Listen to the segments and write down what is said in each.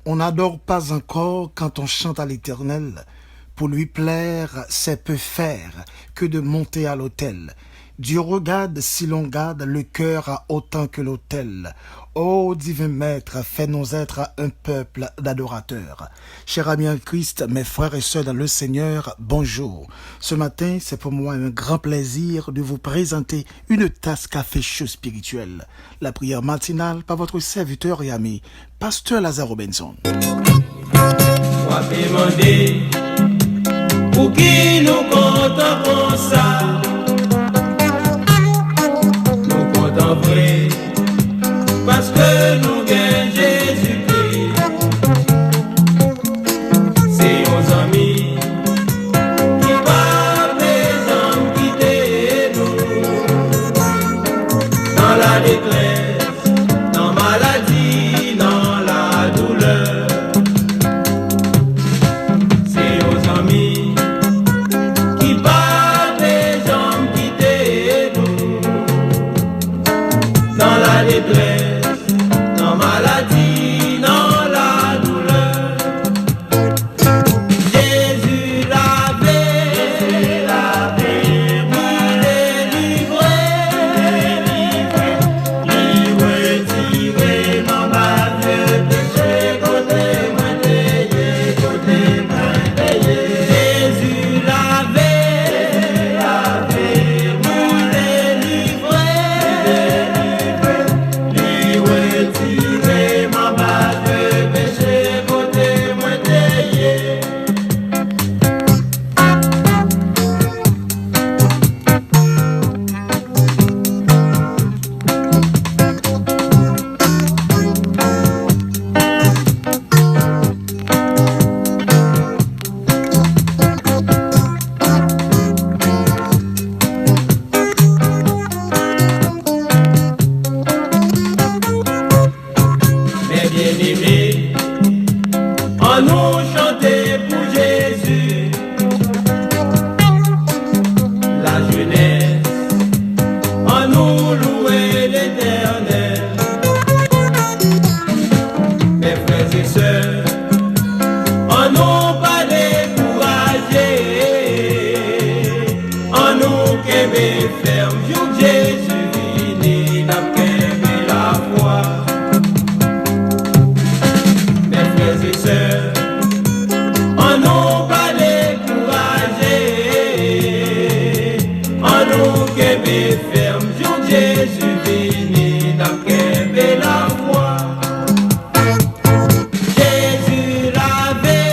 On n'adore pas encore quand on chante à l'Éternel. Pour lui plaire, c'est peu faire que de monter à l'autel. Dieu regarde si l'on garde le cœur à autant que l'autel. Ô divin Maître, fais-nous être un peuple d'adorateurs. Chers amis en Christ, mes frères et sœurs dans le Seigneur, bonjour. Ce matin, c'est pour moi un grand plaisir de vous présenter une tasse café chaud spirituel. La prière matinale par votre serviteur et ami, Pasteur Lazare Robinson. Pour qui nous comptons comme ça, nous comptons vrai, parce que nous gagnons Jésus-Christ. C'est nos amis qui par exemple quitter nous dans la détresse, dans la maladie, dans la douleur. C'est nos amis qui par exemple quitter nous dans la détresse, dans la maladie, dans la douleur. Jésus l'avait, il est livré, retiré dans ma vie, péché, côté moi payé, côté moi payé. Jésus l'avait, il est livré, retiré ma base de péché, côté moi payé. Mes bien-aimés, en nous chanter pour Jésus, la jeunesse, en nous louer l'Éternel. Mes frères et sœurs, en nous pas décourager, en nous qu'aimer ferme, jour Jésus vini, n'a qu'aimer la foi. Mes frères et sœurs, en nous pas décourager, en nous qu'aimer ferme, jour Jésus vini, n'a qu'aimer la foi. Jésus l'avait,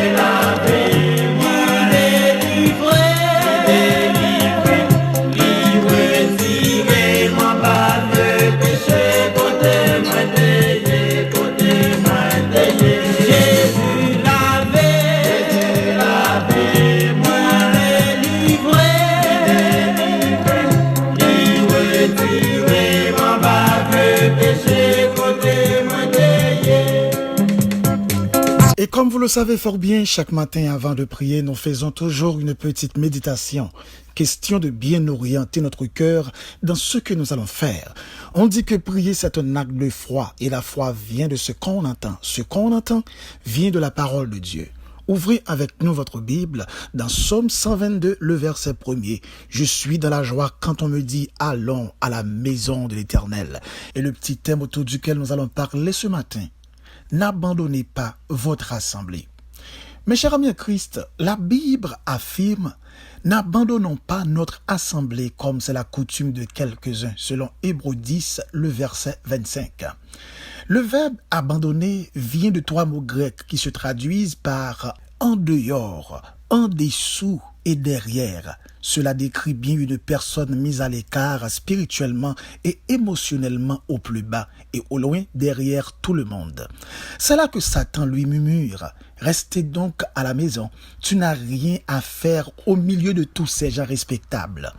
il est livré, tiré ma balle de péché, côté moi payé, côté moi payé. Jésus l'avait, il est livré, tiré ma balle de péché, côté moi payé. Et comme vous le savez fort bien, chaque matin avant de prier, nous faisons toujours une petite méditation. Question de bien orienter notre cœur dans ce que nous allons faire. On dit que prier, c'est un acte de foi. Et la foi vient de ce qu'on entend. Ce qu'on entend vient de la parole de Dieu. Ouvrez avec nous votre Bible dans Psaume 122, le verset 1er. Je suis dans la joie quand on me dit « Allons à la maison de l'Éternel ». Et le petit thème autour duquel nous allons parler ce matin. N'abandonnez pas votre assemblée. Mes chers amis en Christ, la Bible affirme « N'abandonnons pas notre assemblée comme c'est la coutume de quelques-uns » selon Hébreux 10, le verset 25. Le verbe « abandonner » vient de 3 mots grecs qui se traduisent par « en dehors »,« en dessous » et « derrière ». Cela décrit bien une personne mise à l'écart spirituellement et émotionnellement au plus bas et au loin derrière tout le monde. C'est là que Satan lui murmure Restez donc à la maison. Tu n'as rien à faire au milieu de tous ces gens respectables.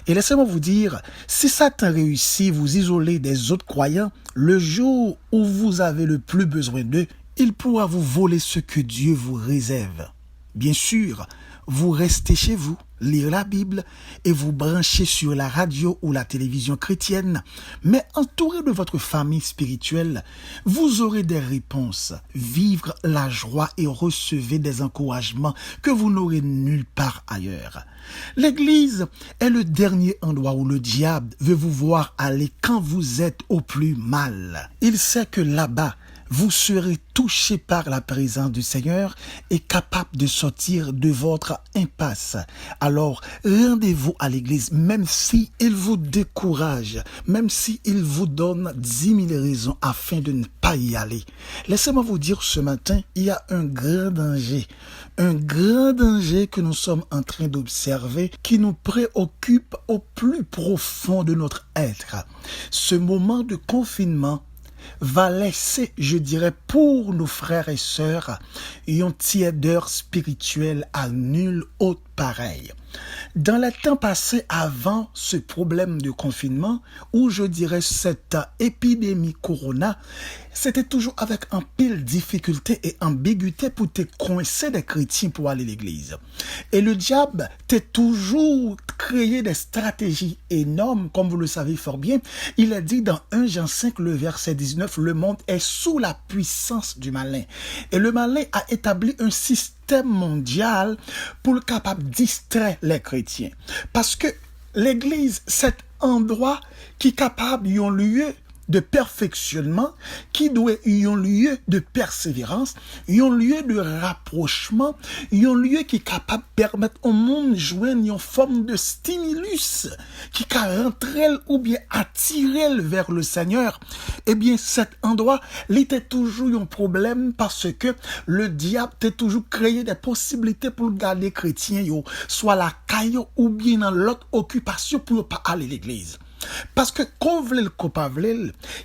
Et laissez-moi vous dire, si Satan réussit à vous isoler des autres croyants, le jour où vous avez le plus besoin d'eux, il pourra vous voler ce que Dieu vous réserve. Bien sûr, vous restez chez vous, lire la Bible et vous branchez sur la radio ou la télévision chrétienne, mais entouré de votre famille spirituelle, vous aurez des réponses, vivre la joie et recevez des encouragements que vous n'aurez nulle part ailleurs. L'Église est le dernier endroit où le diable veut vous voir aller quand vous êtes au plus mal. Il sait que là-bas, vous serez touché par la présence du Seigneur et capable de sortir de votre impasse. Alors, rendez-vous à l'église, même si il vous décourage, même si il vous donne 10 000 raisons afin de ne pas y aller. Laissez-moi vous dire ce matin, il y a un grand danger que nous sommes en train d'observer qui nous préoccupe au plus profond de notre être. Ce moment de confinement va laisser, je dirais, pour nos frères et sœurs, une tiédeur spirituelle à nul autre pareil. Dans les temps passés avant ce problème de confinement, ou je dirais cette épidémie corona, c'était toujours avec un pile difficulté et ambiguïté pour te coincer des chrétiens pour aller à l'église. Et le diable t'a toujours créé des stratégies énormes, comme vous le savez fort bien. Il a dit dans 1 Jean 5, le verset 19, le monde est sous la puissance du malin. Et le malin a établi un système mondial pour le capable de distraire les chrétiens. Parce que l'église, c'est un endroit qui est capable d'un lieu de perfectionnement, qui doit être un lieu de persévérance, un lieu de rapprochement, un lieu qui est capable de permettre au monde de joindre une forme de stimulus qui peut rentrer ou bien attirer vers le Seigneur. Eh bien, cet endroit, il était toujours un problème parce que le diable a toujours créé des possibilités pour garder les chrétiens, soit la caille ou bien dans l'autre occupation pour ne pas aller à l'église. Parce que,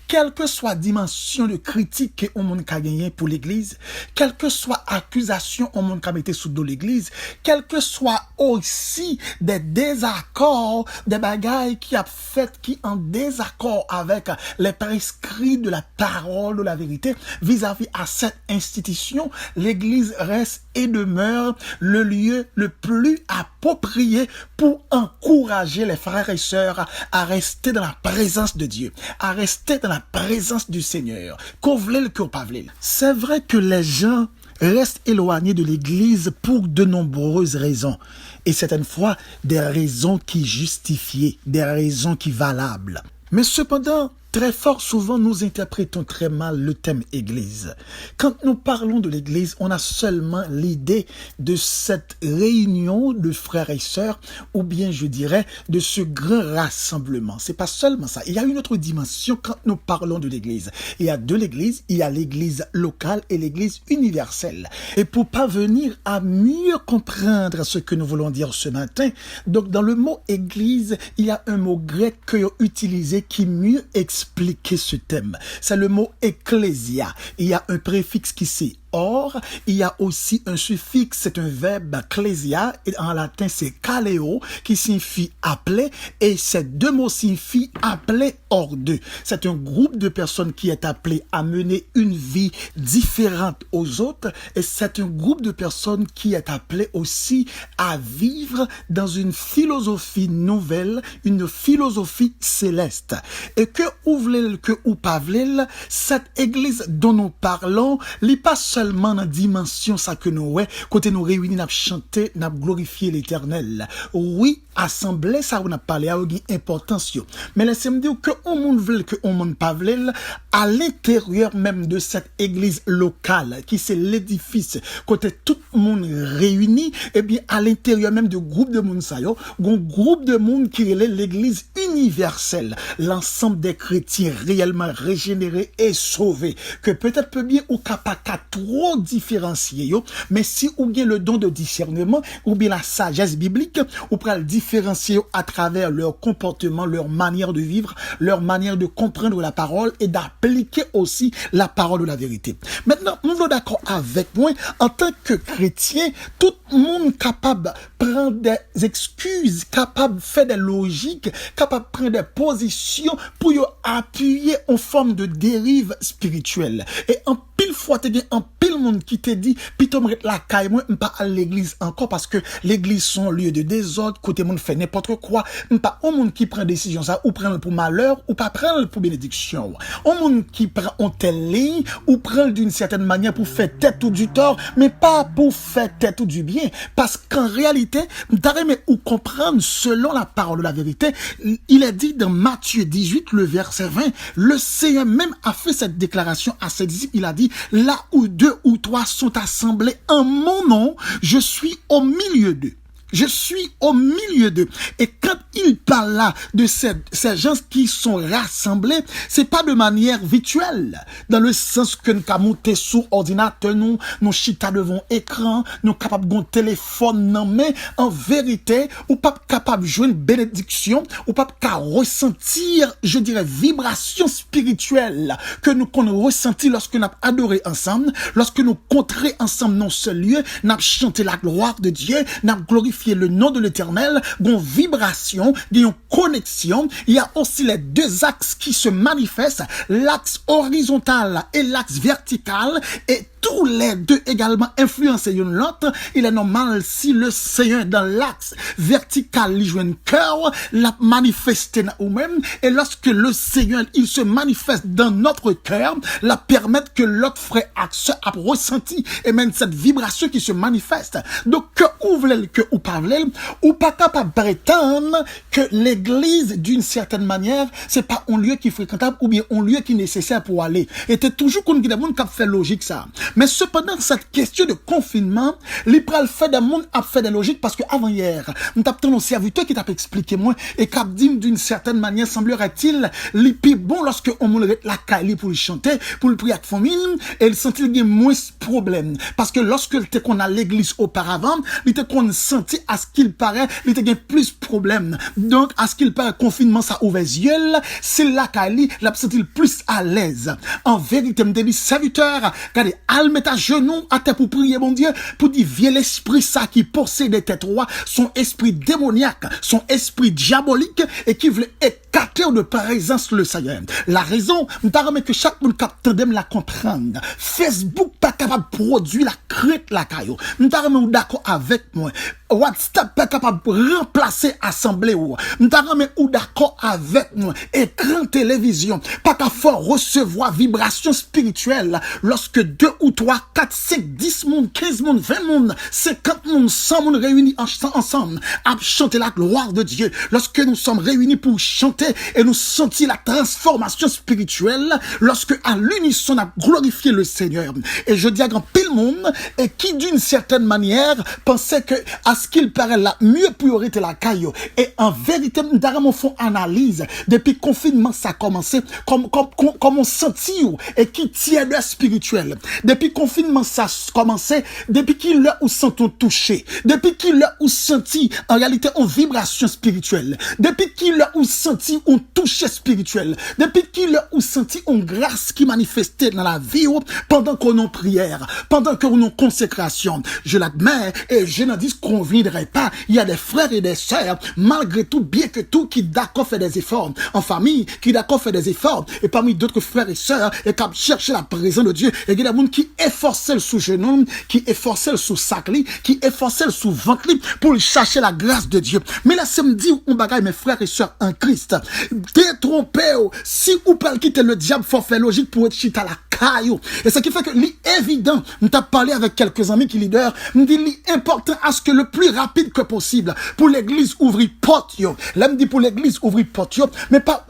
quelle que soit la dimension de critique que on monde a gagné pour l'église, quelle que soit accusation on monde a mis sous de l'église, quel que soit aussi des désaccords, des bagailles qui a fait, qui en désaccord avec les prescrits de la parole de la vérité vis-à-vis à cette institution, l'église reste et demeure le lieu le plus approprié pour encourager les frères et sœurs à rester dans la présence de Dieu, à rester dans la présence du Seigneur, qu'on vle que pas vle. C'est vrai que les gens restent éloignés de l'église pour de nombreuses raisons. Et certaines fois, des raisons qui justifiées, des raisons qui valables. Mais cependant, très fort souvent, nous interprétons très mal le thème Église. Quand nous parlons de l'Église, on a seulement l'idée de cette réunion de frères et sœurs, ou bien je dirais de ce grand rassemblement. C'est pas seulement ça. Il y a une autre dimension quand nous parlons de l'Église. Il y a deux l'Église, il y a l'Église locale et l'Église universelle. Et pour parvenir à mieux comprendre ce que nous voulons dire ce matin, donc dans le mot Église, il y a un mot grec que j'ai utilisé qui mieux expliquer ce thème. C'est le mot ecclésia. Il y a un préfixe qui c'est or, il y a aussi un suffixe, c'est un verbe ecclésia, et en latin c'est kaleo, qui signifie appeler, et ces deux mots signifient appeler hors d'eux. C'est un groupe de personnes qui est appelé à mener une vie différente aux autres, et c'est un groupe de personnes qui est appelé aussi à vivre dans une philosophie nouvelle, une philosophie céleste. Et que ouvlel, que ou pas vlel, cette église dont nous parlons, n'est pas seulement dans la dimension ça que nous ouais, côté nous réunis, nous chanter, nous glorifier l'éternel. Oui, assemblée, ça on a parlé, a une importance. Mais laissez-moi dire que on monde veut que on monde pas veut, à l'intérieur même de cette église locale, qui c'est l'édifice, côté tout le monde réuni, et bien à l'intérieur même du groupe de monde ça yo, un groupe de monde qui est l'église universelle, l'ensemble des chrétiens réellement régénérés et sauvés, que peut-être peut bien ou capable trop différencier yo, mais si ou bien le don de discernement ou bien la sagesse biblique, ou pral différencier yo à travers leur comportement, leur manière de vivre, leur manière de comprendre la parole et d'appliquer aussi la parole de la vérité. Maintenant, nous sommes d'accord avec moi, en tant que chrétien, tout le monde capable de prendre des excuses, capable de faire des logiques, capable de prendre des positions pour y appuyer en forme de dérive spirituelle. Et en pile fois, t'es en pile monde qui te dit, pis la caille, moi, pas à l'église encore parce que l'église sont lieu de désordre, côté monde fait n'importe quoi, pas un monde qui prend décision ça, ou prend pour malheur, ou pas prendre pour bénédiction. Un monde qui prend en telle ligne, ou prend d'une certaine manière pour faire tête ou du tort, mais pas pour faire tête ou du bien. Parce qu'en réalité, mais ou comprendre selon la parole de la vérité, il est dit dans Matthieu 18, le verset 20, le Seigneur même a fait cette déclaration à ses disciples, il a dit, là où 2 ou 3 sont assemblés en mon nom, je suis au milieu d'eux. Je suis au milieu d'eux. Et quand il parle là de ces gens qui sont rassemblés, c'est pas de manière virtuelle. Dans le sens que nous avons monté sur ordinateur, nous chita devant écran, nous capables de téléphone, non, mais en vérité, ou pas capable de jouer une bénédiction, ou pas capable de ressentir, je dirais, vibration spirituelle que nous ressenti lorsque nous avons adoré ensemble, lorsque nous contré ensemble dans ce lieu, nous avons chanté la gloire de Dieu, nous avons glorifié le nom de l'Éternel, une vibration, une connexion. Il y a aussi les deux axes qui se manifestent, l'axe horizontal et l'axe vertical, et tous les deux également influencés l'un l'autre. Il est normal si le Seigneur dans l'axe vertical il joue un cœur, l'a manifesté ou même, et lorsque le Seigneur il se manifeste dans notre cœur, la permettre que l'autre frère axe a ressenti et même cette vibration qui se manifeste. Donc que ouvre que ou pas ou pas capable de prétendre que l'église d'une certaine manière c'est pas un lieu qui est fréquentable ou bien un lieu qui est nécessaire pour aller. Et c'est toujours qu'on dit des gens qui fait logique ça. Mais cependant, cette question de confinement, l'Ipral fait des monde a fait des logiques parce que avant hier, nous avons un serviteur qui t'a expliqué moi et qui a dit d'une certaine manière, semblerait-il, l'IPI bon lorsque on mourait la caille pour le chanter, pour le prier avec famille, et il sentit qu'il y a moins de problème. Parce que lorsque il était qu'on a l'église auparavant, il était qu'on sentit à ce qu'il paraît, il était plus de problème. Donc, à ce qu'il paraît, confinement, ça ouvert les yeux, c'est la caille, l'a senti plus à l'aise. En vérité, me dit, serviteur, regardez, mettre à genoux à terre pour prier mon Dieu, pour dire vieux l'esprit ça qui possède tes trois, son esprit démoniaque, son esprit diabolique et qui voulait écarter de présence le Seigneur. La raison, nous t'arrêtons que chaque monde capte la comprendre. Facebook pas capable de produire la crête la caillou. Nous t'arrêtons d'accord avec moi. WhatsApp pas capable de remplacer assemblée ou. Nous t'arrêtons d'accord avec moi. Écran télévision pas capable de recevoir vibration spirituelle lorsque 2 ou 3, 4, 5, 10 monde, 15 monde, 20 monde, 50 monde, 100 monde réunis ensemble à chanter la gloire de Dieu. Lorsque nous sommes réunis pour chanter et nous sentir la transformation spirituelle, lorsque à l'unisson on a glorifié le Seigneur. Et je dis à grand pile monde et qui d'une certaine manière pensait que à ce qu'il paraît la mieux priorité la caillou. Et en vérité, nous avons fait analyse depuis le confinement ça a commencé comme on sentit et qui tient de spirituel. Depuis confinement ça a commencé, depuis qu'il l'a ou sentons touché, depuis qu'il l'a ou senti en réalité en vibration spirituelle, depuis qu'il l'a ou senti on touché spirituel, depuis qu'il l'a ou senti une grâce qui manifestait dans la vie pendant qu'on en prière, pendant qu'on en consécration. Je l'admets et je n'en dis qu'on viendrait pas. Il y a des frères et des sœurs, malgré tout, bien que tout, qui d'accord fait des efforts en famille, qui d'accord fait des efforts et parmi d'autres frères et sœurs et qui cherchent la présence de Dieu. Et il y a des gens qui efforcent sous genou, qui efforcent sous sacli, qui efforcent sous ventre pour chercher la grâce de Dieu. Mais là, c'est me dit, on bagaille mes frères et sœurs en Christ. Détrompez, si ou pas quitter le diable, faut faire logique pour être chita la caillou. Et ce qui fait que l'évident, nous t'as parlé avec quelques amis qui leader, nous dit l'important à ce que le plus rapide que possible pour l'église ouvrir porte yo. Là me dit pour l'église ouvrir porte yo, mais pas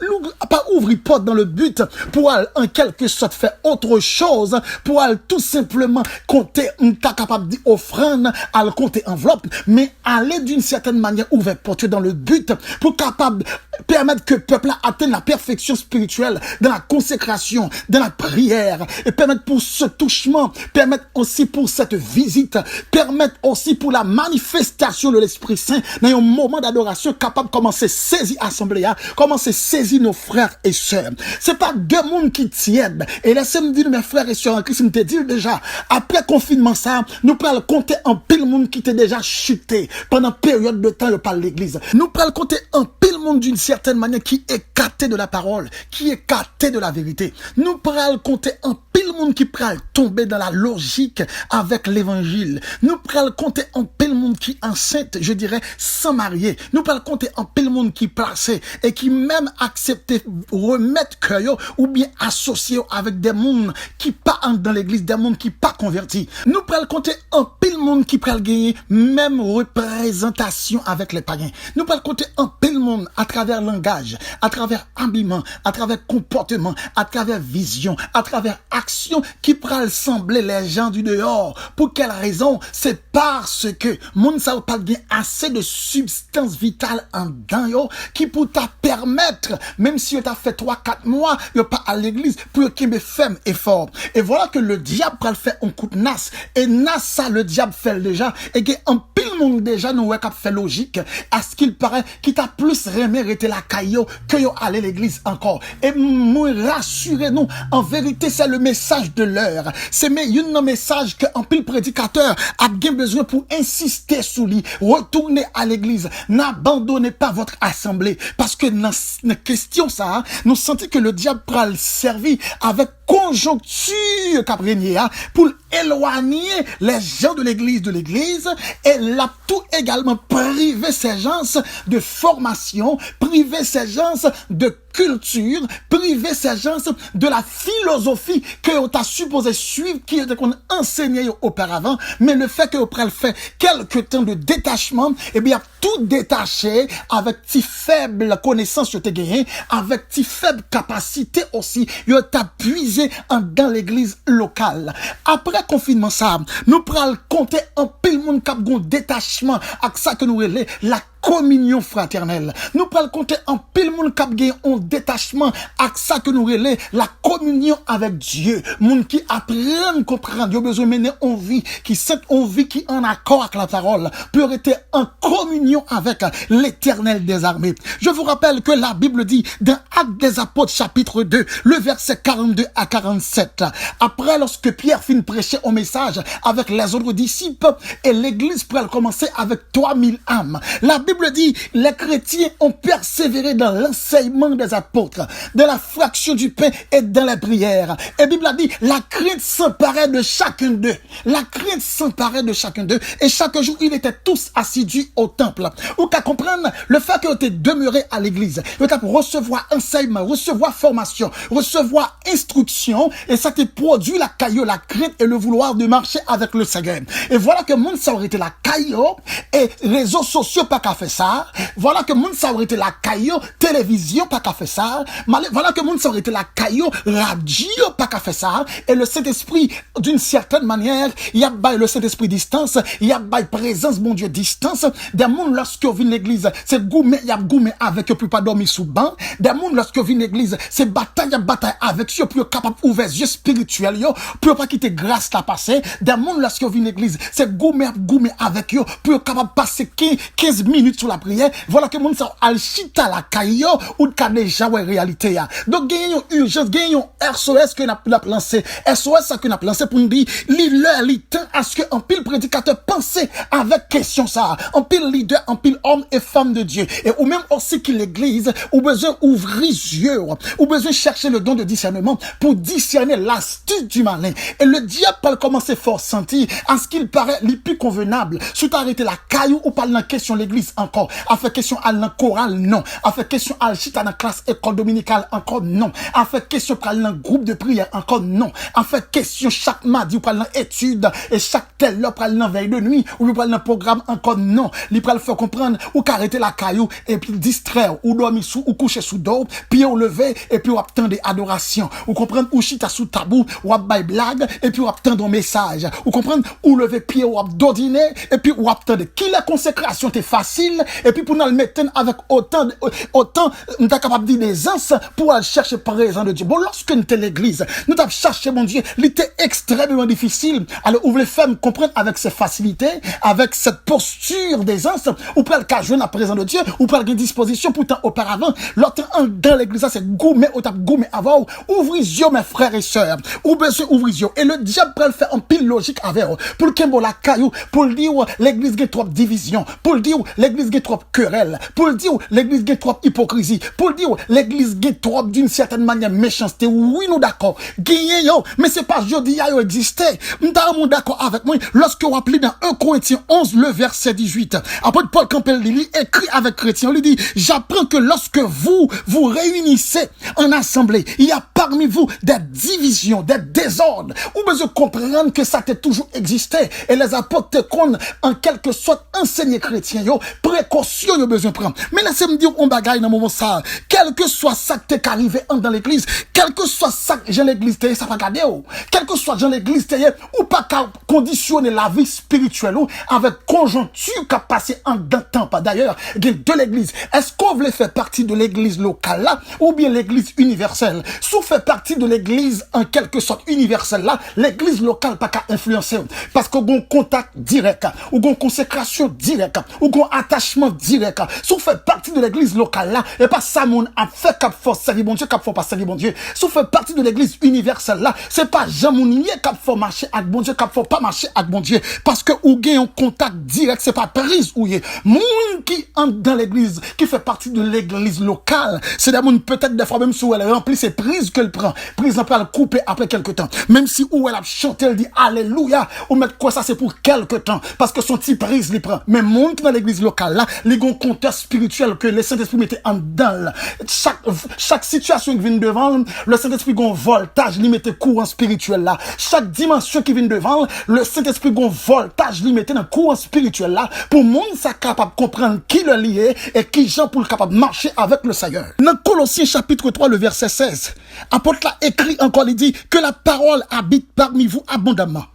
ouvrir porte dans le but pour en quelque sorte faire autre chose, pour tout simplement compter, t'as capable dire offrande, à le compter enveloppe, mais aller d'une certaine manière ouvrir porte dans le but pour capable permettre que le peuple atteigne la perfection spirituelle dans la consécration, dans la prière, prière, et permettre pour ce touchement, permettre aussi pour cette visite, permettre aussi pour la manifestation de l'Esprit Saint dans un moment d'adoration capable de commencer à saisir l'assemblée, commencer à saisir nos frères et sœurs. C'est pas deux mondes qui tiennent. Et laissez-moi dire, mes frères et sœurs en Christ, me te dire déjà, après confinement ça, nous pourrons compter en pile monde qui était déjà chuté pendant période de temps par l'église. Nous pourrons compter en pile monde d'une certaine manière qui est écarté de la parole, qui est écarté de la vérité. Nous pourrons compter en pile monde qui pourra tomber dans la logique avec l'évangile. Nous pourrons compter en pile monde qui enceinte, je dirais, sans marier. Nous pourrons compter en pile monde qui placé et qui même accepté remettre cœur ou bien associé avec des mondes qui pas entrent dans l'église, des mondes qui pas convertis. Nous pourrons compter en pile monde qui pourra gagner même représentation avec les païens. Nous pourrons compter en pile monde à travers langage, à travers habillement, à travers comportement, à travers vision, à travers action qui pourra sembler les gens du dehors. Pour quelle raison? C'est parce que monde ça pas bien assez de substance vitale en dedans yo qui pour t'a permettre, même si tu as fait 3-4 mois, yo pas à l'église pour qu'il me ferme et fort. Et voilà que le diable va le faire un coup de nas. Et nas ça le diable fait déjà et que en pile monde déjà nous ouais qu'a fait logique à ce qu'il paraît qui t'a plus remérité la caillou que yo aller l'église encore. Et moi rassurez nous en vérité c'est le message de l'heure. C'est un message que en pile prédicateur a bien besoin pour insister sur lui. Retournez à l'église, n'abandonnez pas votre assemblée parce que dans la question ça, nous sentons que le diable prend le servir avec conjoncture caprinier pour éloigner les gens de l'église et l'a tout également privé ces gens de formation, privé ces gens de culture, priver ces gens de la philosophie que on t'a supposé suivre, qui était qu'on enseignait auparavant, mais le fait que on prend le fait quelques temps de détachement, eh bien, tout détaché avec si faible connaissance que tu gagné, avec si faible capacité aussi, on t'a puisé dans l'église locale. Après confinement ça, nous prenons compter en pile monde cap gon détachement, avec ça que nous relais la communion fraternelle. Nous parlons compter en pile monde cap gagne un détachement avec ça que nous relais la communion avec Dieu. Monde qui apprennent comprendre, yo besoin mener une vie qui cette vie qui en accord avec la parole pour être en communion avec l'Éternel des armées. Je vous rappelle que la Bible dit dans Actes des Apôtres chapitre 2, le verset 42 à 47. Après lorsque Pierre finit prêcher au message avec les autres disciples et l'église pourrait commencer avec 3000 âmes. La Bible dit, les chrétiens ont persévéré dans l'enseignement des apôtres, dans la fraction du pain et dans la prière. Et la Bible a dit, la crainte s'emparait de chacun d'eux. La crainte s'emparait de chacun d'eux. Et chaque jour, ils étaient tous assidus au temple. Ou qu'à comprendre le fait qu'ils étaient demeurés à l'église. Ils étaient pour recevoir enseignement, recevoir formation, recevoir instruction. Et ça te produit la caillou, la crainte et le vouloir de marcher avec le Seigneur. Et voilà que monde ça aurait été la caillou et réseaux sociaux pas qu'à faire ça. Voilà que monde ça aurait été la caillou, télévision pas qu'à faire ça. Voilà que monde ça aurait été la caillou, radio pas qu'à faire ça. Et le Saint-Esprit, d'une certaine manière, il y a le Saint-Esprit distance, il y a présence, mon Dieu, distance. Des monde lorsque vous venez l'église, c'est gourmet, il y a gourmet avec eux pour pas dormir sous banc. Des monde lorsque vous venez l'église, c'est bataille avec eux pour capable ouvrir les yeux spirituels, pour pas quitter grâce la passer. Des monde lorsque vous venez l'église, c'est gourmet avec eux pour capable passer 15 minutes sur la prière. Voilà que monde ça alchita la caillou ou de déjà ouais réalité ya. Donc gagnons urgence, gagnons SOS que n'a lancé. SOS ça que n'a lancé pour nous dire li temps à ce que un pile prédicateur pensait avec question ça. Un pile leader, un pile homme et femme de Dieu. Et ou même aussi que l'église ou besoin ouvrir les yeux, ou besoin chercher le don de discernement pour discerner l'astuce du malin. Et le diable peut commencer fort sentir à ce qu'il paraît les plus convenable. Si tu arrêter la caillou ou pas dans question l'église encore, à faire question à la chorale non, à faire question à chita dans classe école dominicale encore non, à faire question pour dans groupe de prière encore non, à faire question chaque mardi ou pas dans étude et chaque telle heure pour dans veille de nuit ou pour dans programme encore non. Il peut le faire comprendre ou qu'arrêter la caillou et puis distraire ou dormir sous ou coucher sous dos, puis on lever et puis on attendre adoration. Ou comprendre ou chita sous tabou ou bail blague et puis on attendre un message. Ou comprendre ou lever pied ou d'ordinaire et puis ou attendre qui la consécration t'est facile, et puis pour nous le mettre avec autant, nous t'es capable de dire des ans pour aller chercher présent de Dieu. Bon, lorsque nous sommes l'église, nous t'avons cherché mon Dieu, il était extrêmement difficile. Alors, vous voulez faire me comprendre avec ces facilités, avec cette posture des ans, ou pour le cas jouer à présent de Dieu, ou pour une disposition, pourtant auparavant, l'autre dans l'église, c'est gourmet, ou t'as gourmet avant, ouvrez les yeux, mes frères et sœurs, ou besoin ouvrir les yeux. Et le diable peut le faire en pile logique avec, pour le qu'il la caillou, pour le dire, l'église a trop de division, pour le dire, l'église a trop de querelle, pour le dire, l'église a trop d'hypocrisie, pour le dire, l'église a trop d'une certaine manière méchanceté. Oui, nous d'accord. Gagné yo, mais c'est pas jeudi yo existé. Nous d'accord avec moi. Lorsque vous appelez dans 1 Corinthiens 11, le verset 18, après Paul Campbell il écrit avec chrétien, il dit, j'apprends que lorsque vous réunissez en assemblée, il y a parmi vous des divisions, des désordres. Ou besoin comprendre que ça t'a toujours existé. Et les apôtres qu'on en quelque sorte enseigné chrétien yo, précaution yo besoin prendre. Mais laissez-moi dire on bagaille dans moment ça. Quel que soit ça qui t'est arrivé dans l'église, quel que soit ça que j'ai l'église, ça va garder ou. Quel que soit dans l'église, ou pas conditionner la vie spirituelle ou avec conjoncture qui a passé en d'un temps. D'ailleurs, de l'église. Est-ce qu'on veut faire partie de l'église locale là, ou bien l'église universelle? Si on fait partie de l'église en quelque sorte universelle là, l'église locale pas qu'à influencer. Parce qu'on a un contact direct, ou une consécration directe, ou un attachement direct. Si on fait partie de l'église locale là, et pas ça mon a fait cap force servir bon Dieu, cap faut pas servir bon Dieu. Si on fait partie de l'église universelle là, c'est pas Jean Mounier cap faut marcher avec bon Dieu, cap faut pas marcher avec bon Dieu. Parce que ou gagne un contact direct, c'est pas prise ou yé. Moun qui entre dans l'église, qui fait partie de l'église locale, c'est des moun peut-être des fois même si elle remplit ses prises qu'elle prend, prise en elle couper après quelque temps. Même si où elle a chanté, elle dit alléluia, ou mettre quoi ça c'est pour quelque temps, parce que son petit prise les prend. Mais moun qui dans l'église locale là, les gon compteur spirituel que le Saint-Esprit mettait en dedans. Chaque situation qui vient devant, le Saint-Esprit gon voltage, lui mettait courant spirituel là. Chaque dimension qui vient devant, le Saint-Esprit gon voltage, lui mettait dans courant spirituel là, pour monde ça capable de comprendre qui le lié et qui Jean pour le capable de marcher avec le Seigneur. Dans Colossiens chapitre 3, le verset 16, apôtre là écrit encore, il dit que la parole habite parmi vous abondamment.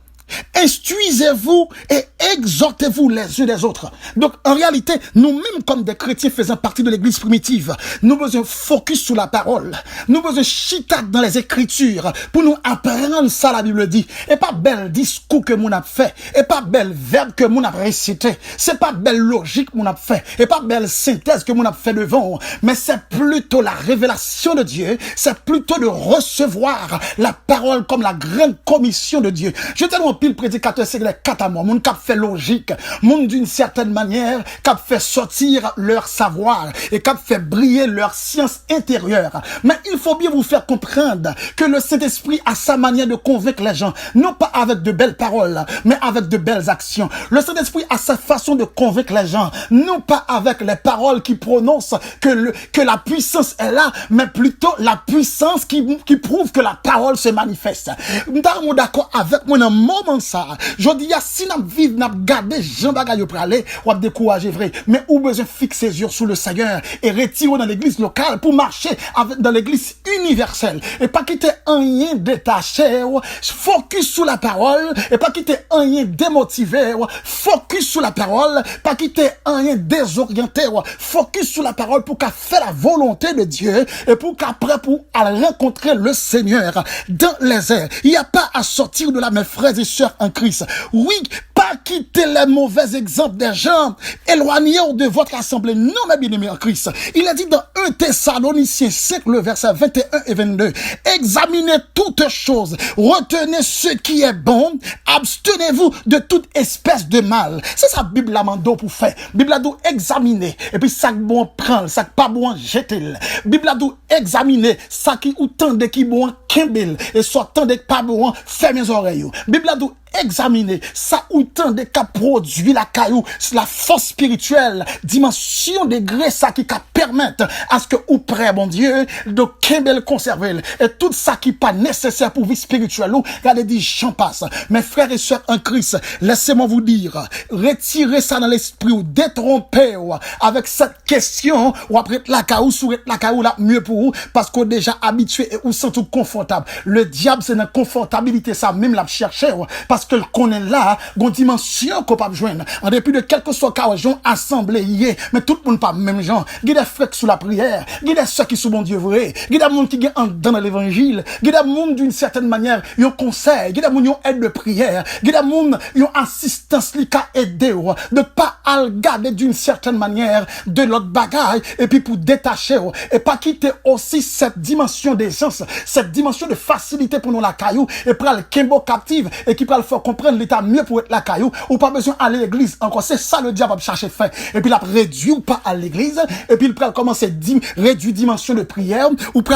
Instruisez-vous et exhortez-vous les uns des autres. Donc, en réalité, nous-mêmes, comme des chrétiens faisant partie de l'église primitive, nous besoin focus sur la parole. Nous besoin chita dans les écritures pour nous apprendre ça, la Bible dit. Et pas bel discours que mon a fait. Et pas bel verbe que mon a récité. C'est pas belle logique mon a fait. Et pas belle synthèse que mon a fait devant. Mais c'est plutôt la révélation de Dieu. C'est plutôt de recevoir la parole comme la grande commission de Dieu. Je tellement pile prédicateur c'est les quatre mois, moun cap fait logique, moun d'une certaine manière cap fait sortir leur savoir et cap fait briller leur science intérieure. Mais il faut bien vous faire comprendre que le Saint-Esprit a sa manière de convaincre les gens, non pas avec de belles paroles, mais avec de belles actions. Le Saint-Esprit a sa façon de convaincre les gens, non pas avec les paroles qui prononcent que la puissance est là, mais plutôt la puissance qui prouve que la parole se manifeste. Nous sommes d'accord avec moi dans moment ça. Je dis, si nous vivons, nous gardons Jean Bagay pour aller, ou à décourager vrai. Mais ou besoin fixer les yeux sur le Seigneur et retirer dans l'église locale pour marcher dans l'église universelle. Et pas quitter rien détaché, focus sur la parole, et pas quitter rien démotivé, focus sur la parole, pas quitter rien désorienté, focus sur la parole pour qu'à faire la volonté de Dieu et pour qu'après pour aller rencontrer le Seigneur dans les airs. Il n'y a pas à sortir de là, mes frères et sœurs en Christ. Oui, pas quitter les mauvais exemples des gens, éloignez-vous de votre assemblée. Non, mes bien-aimés en Christ. Il a dit dans 1 Thessaloniciens 5, le verset 21 et 22, examinez toutes choses, retenez ce qui est bon, abstenez-vous de toute espèce de mal. C'est ça Bible l'amando pour faire. Bible a dit examiner, et puis ça bon prendre, ça pas bon jeter. Bible a dit examiner, ça qui ou tant de qui bon kembel, et soit tant de pas bon fermez les oreilles. Bible a dit examiner ça ou tant de cas produit la caillou, la force spirituelle, dimension degré ça qui permettre à ce que ou près bon Dieu de kembel conserver et tout ça qui pas nécessaire pour vie spirituelle. Regardez dit j'en passe. Mes frères et sœurs en Christ, laissez-moi vous dire, retirez ça dans l'esprit ou détrompez avec cette question ou après la caillou sur la caillou là mieux pour vous parce qu'on déjà habitué et ou sent tout confortable. Le diable c'est une confortabilité ça même la chercher parce parce que le connaît là, une dimension qu'on peut joindre. En dépit de quelque soit carrément assemblée, mais tout le monde pas même genre. Il y a des frères sous la prière, il y a des soeurs qui sont bon Dieu vrai, il y a des gens qui sont dans l'évangile, il y a des gens d'une certaine manière, ils ont conseil, il y a des gens qui ont aide de prière, il y a des gens qui ont assistance qui a aidé, de pas à garder d'une certaine manière de l'autre bagaille, et puis pour détacher, et pas quitter aussi cette dimension d'essence, cette dimension de facilité pour nous la caillou, et pour le Kimbo captive, et qui peut le faire comprendre l'état mieux pour être la caillou, ou pas besoin d'aller à l'église. Encore, c'est ça le diable va chercher faire. Et puis il a réduit ou pas à l'église, et puis il peut commencer à réduire dimension de prière, ou peut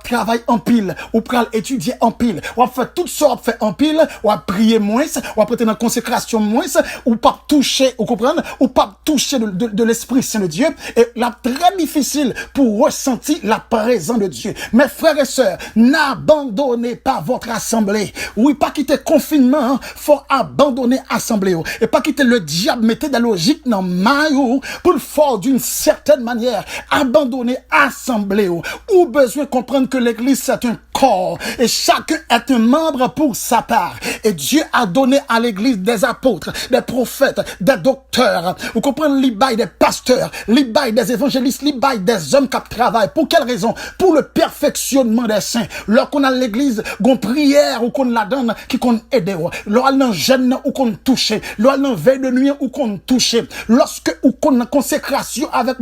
travailler en pile, ou peut étudier en pile, ou faire tout ça, faire en pile, ou prier moins, ou prêter dans consécration moins, ou pas toucher, ou comprendre, ou pas toucher de l'Esprit Saint de Dieu, et là, très difficile pour ressentir la présence de Dieu. Mes frères et sœurs, n'abandonnez pas votre assemblée. Oui, pas quitter confinement, faut abandonner assemblée. Et pas quitter le diable, mettez de la logique dans maillot, pour le faire d'une certaine manière, abandonner assemblée. Ou besoin de comprendre que l'église c'est un corps, et chacun est un membre pour sa part. Et Dieu a donné à l'église des apôtres, des prophètes, des docteurs. Vous comprenez, l'ibay des pasteurs, l'ibay des évangélistes, l'ibay des hommes qui travaillent. Pour quelle raison? Pour le perfectionnement des saints. Lorsqu'on a l'église, qu'on prière ou qu'on la donne, qui qu'on aide. Lorsqu'on jeûne ou qu'on touche. Lorsqu'on veille de nuit ou qu'on touche. Lorsque ou qu'on a consécration avec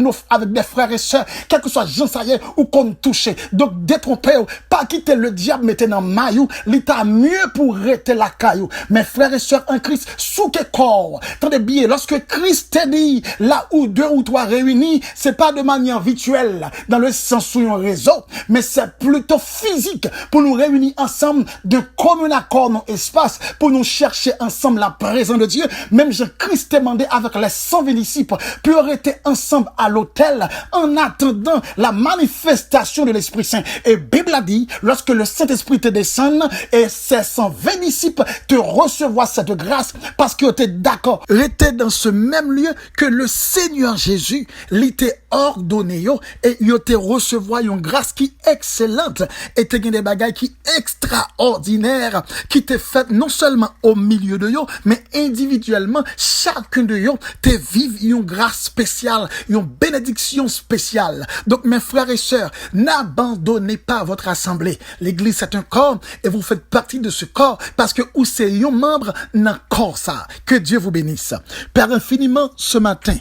des frères et sœurs, quel que soit Jean Sayer ou qu'on touche. Donc détrompez, pas quitter le diable, mettez dans maillot, l'état mieux pour rester la caillou. Mes frères et sœurs en Christ, sous quel corps? Tendez bien, lorsque Christ te dit, là où deux ou trois réunis, c'est pas de manière virtuelle, dans le sens où un réseau, mais c'est plutôt physique, pour nous réunir ensemble de commun accord dans l'espace, pour nous chercher ensemble la présence de Dieu. Même Jean-Christ demandé avec les 120 disciples, pour rester ensemble à l'autel, en attendant la manifestation de l'Esprit Saint. Et Bible a dit, lorsque le Saint-Esprit te descend, et ces 120 disciples te recevoir cette grâce, parce que tu es d'accord, était dans ce même lieu que le Seigneur Jésus l'était ordonné, et il te recevoir une grâce qui est excellente, et te des bagailles qui extraordinaires, qui te fait non seulement au milieu de yo, mais individuellement, chacun de yo te vive une grâce spéciale, une bénédiction spéciale. Donc mes frères et sœurs, n'abandonnez pas votre assemblée. L'église c'est un corps, et vous faites partie de ce corps, parce que où c'est un membre dans corps ça. Que Dieu vous bénisse. Père infiniment, ce matin,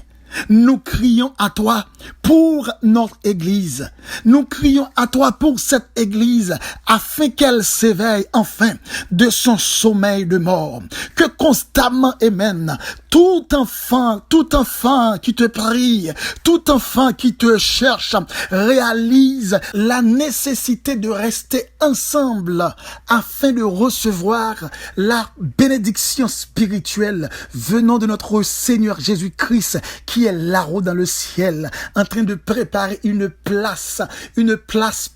nous crions à toi pour notre église. Nous crions à toi pour cette église afin qu'elle s'éveille enfin de son sommeil de mort. Que constamment, amen, tout enfant qui te prie, tout enfant qui te cherche, réalise la nécessité de rester ensemble afin de recevoir la bénédiction spirituelle venant de notre Seigneur Jésus-Christ qui est là-haut dans le ciel, en train de préparer une place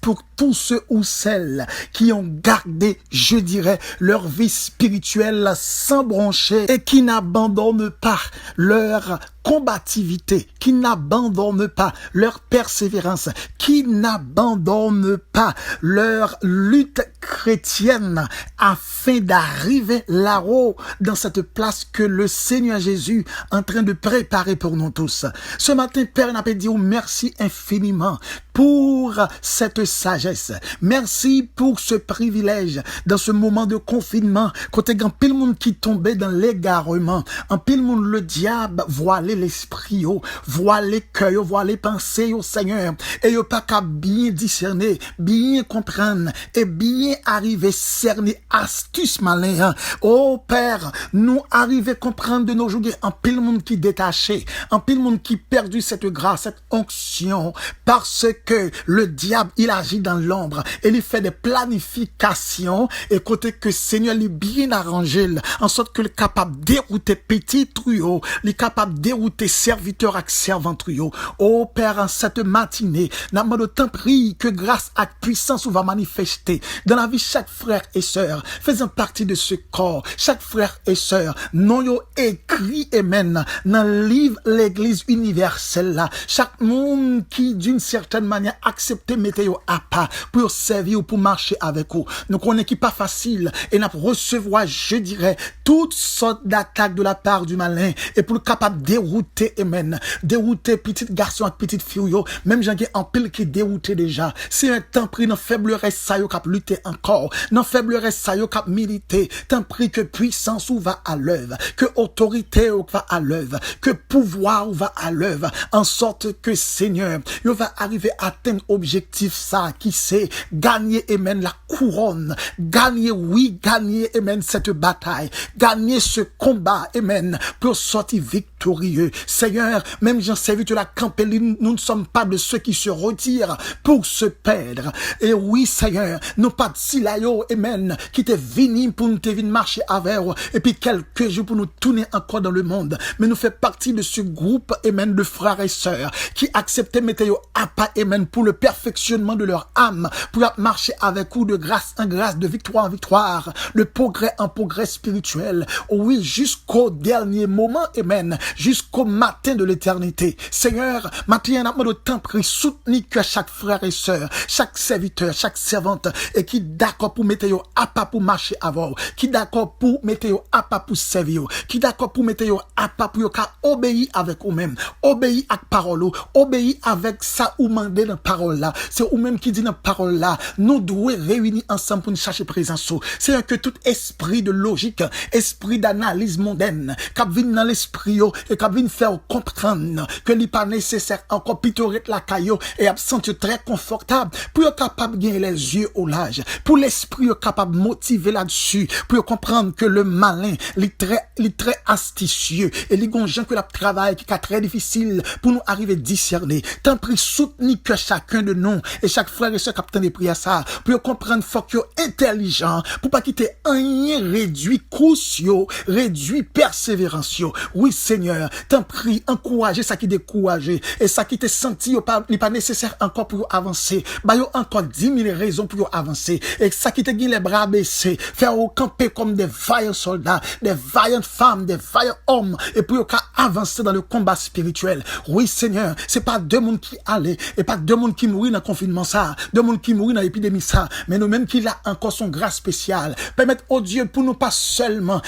pour tous ceux ou celles qui ont gardé, je dirais, leur vie spirituelle sans broncher et qui n'abandonnent pas leur combativité, qui n'abandonnent pas leur persévérance, qui n'abandonnent pas leur lutte chrétienne afin d'arriver là-haut dans cette place que le Seigneur Jésus est en train de préparer pour nous tous. Ce matin, Père, on a dit merci infiniment pour cette sagesse. Merci pour ce privilège dans ce moment de confinement, côté grand pile monde qui tombait dans l'égarement, en pile monde le diable voilait l'esprit, voilait cœur, voilait pensée au Seigneur, et yo pas qu'à bien discerner, bien comprendre et bien arriver cerner astuce malin. Oh Père, nous arriver comprendre de nos jours en pile monde qui détaché, en pile monde qui perdu cette grâce, cette onction, parce que le diable, il agit dans l'ombre et il fait des planifications et côté que Seigneur lui bien arrangé en sorte que le capable de dérouter petit trio, il est capable de dérouter serviteur avec servant trio. Oh Père, en cette matinée, n'a pas de temps pris que grâce à puissance va manifester dans la vie chaque frère et sœur faisant partie de ce corps, chaque frère et sœur non yo écrit amen dans le livre l'église universelle là, chaque monde qui d'une certaine manière accepté météo à part là pour servir ou pour marcher avec vous. Nous connaissons qui pas facile et nous recevoir, je dirais, toutes sortes d'attaques de la part du malin et pour le capable de dérouter, amen, dérouter petit garçon et petite fille, même j'en ai en pile qui dérouté déjà. C'est un temps pris dans faiblesse ça yo cap lutter encore, dans faiblesse ça yo cap militer, tant pris que puissance ou va à l'œuvre, que autorité ou va à l'œuvre, que pouvoir ou va à l'œuvre, en sorte que Seigneur, yo va arriver à atteindre objectif ça qui c'est gagner, amen, la couronne, gagner, oui, gagner, amen, cette bataille, gagner ce combat, amen, pour sortir victorieux. Seigneur, même j'en sais de la campéline, nous ne sommes pas de ceux qui se retirent pour se perdre. Et oui, Seigneur, nous pas de si là, amen, qui t'est venu pour nous venir marcher avec eux, et puis quelques jours pour nous tourner encore dans le monde. Mais nous fait partie de ce groupe, amen, de frères et sœurs, qui acceptaient mettre à pas, amen, pour le perfectionnement de leur âme, pour marcher avec vous de grâce en grâce, de victoire en victoire, de progrès en progrès spirituel. Oui, jusqu'au dernier moment, amen, jusqu'au matin de l'éternité. Seigneur, maintenant, on a de temps pris, soutenir que chaque frère et sœur, chaque serviteur, chaque servante, et qui d'accord pour mettre à pas pour marcher avant, qui d'accord pour mettre à pas pour servir, qui d'accord pour mettre à pas pour obéir avec vous-même, obéir avec parole, obéir avec ça ou demander dans parole là. C'est vous-même qui dit dans parole là, nous devons réunir ensemble pour nous chercher présence. C'est que tout esprit de logique, esprit d'analyse mondaine, qui vient dans l'esprit et qui vient faire comprendre que n'est pas nécessaire encore pittoresque la caillou et absent très confortable pour être capable de gagner les yeux au large, pour l'esprit capable de motiver là-dessus, pour comprendre que le malin, il est très astucieux et les gens que la travail qui est très difficile pour nous arriver à discerner. Tant pis soutenir que chacun de nous et chaque frère et sœur capitaine de prière ça, pour comprendre faut que intelligent, pour pas quitter un réduit cruciaux, réduit persévérance. Oui Seigneur, tant pis encourager ça qui décourager et ça qui te senti n'est pas nécessaire encore pour avancer. Bah yo encore 10 000 raisons pour avancer et ça qui te dit les bras baissés, faire au camper comme des vaillants soldats, des vaillantes femmes, des vaillants hommes et pour avancer dans le combat spirituel. Oui Seigneur, c'est pas deux mondes qui allaient et pas deux mondes qui mourent dans le confinement ça, deux mondes qui mourent dans l'épidémie ça, mais nous-mêmes qui a encore son grâce spéciale. Permettre au Dieu pour nous pas seulement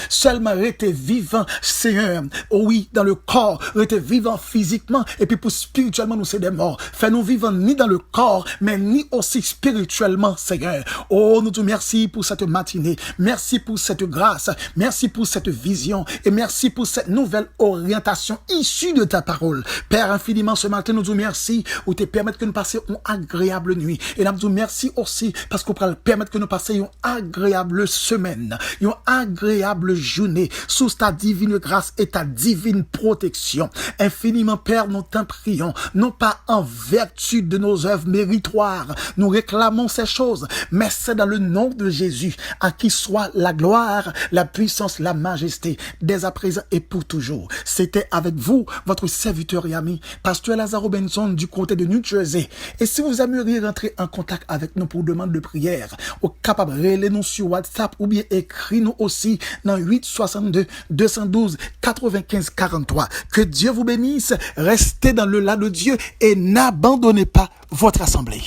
rester vivants, Seigneur, oui, dans le corps, rester vivants physiquement et puis pour spirituellement nous c'est des morts. Fais-nous vivants ni dans le corps, mais ni aussi spirituellement, Seigneur. Oh, nous te merci pour cette matinée. Merci pour cette grâce. Merci pour cette vision. Et merci pour cette nouvelle orientation issue de ta parole. Père, infiniment, ce matin, nous te merci ou te permettre que nous passions une agréable nuit. Et nous te merci aussi parce qu'on peut permettre que nous passions une agréable semaine, une agréable journée sous ta divine grâce et ta divine protection. Infiniment, Père, nous t'en prions, non pas en vertu de nos œuvres méritoires, nous réclamons ces choses, mais c'est dans le nom de Jésus, à qui soit la gloire, la puissance, la majesté, dès à présent et pour toujours. C'était avec vous, votre serviteur et ami, Pasteur Lazare Robinson du comté de New Jersey. Et si vous aimeriez rentrer en contact avec nous pour demande de prière, au capable de relayer nous sur WhatsApp ou bien écrire nous aussi dans 862 212 95 43. Que Dieu vous bénisse, restez dans le là de Dieu et n'abandonnez pas votre assemblée.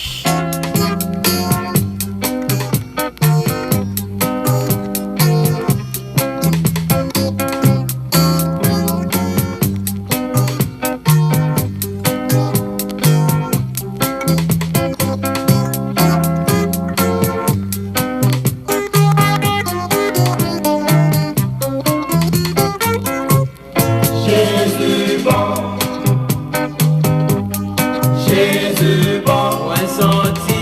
Jésus bon, un senti.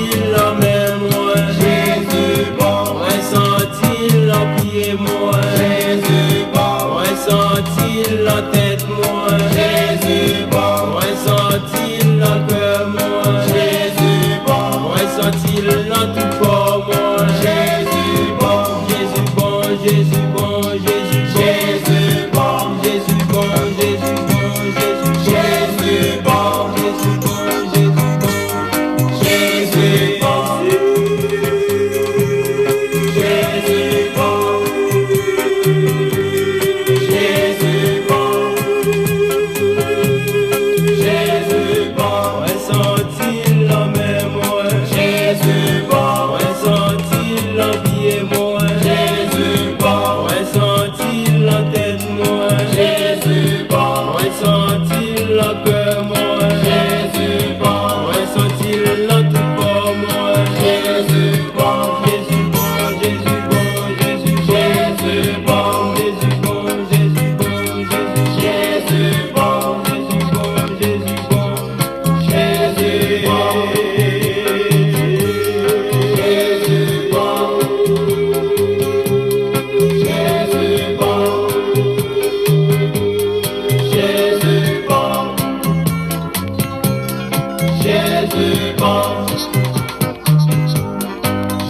Jésus bon,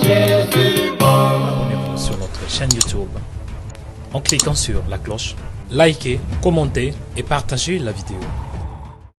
Jésus bon. Abonnez-vous sur notre chaîne YouTube en cliquant sur la cloche, likez, commentez et partagez la vidéo.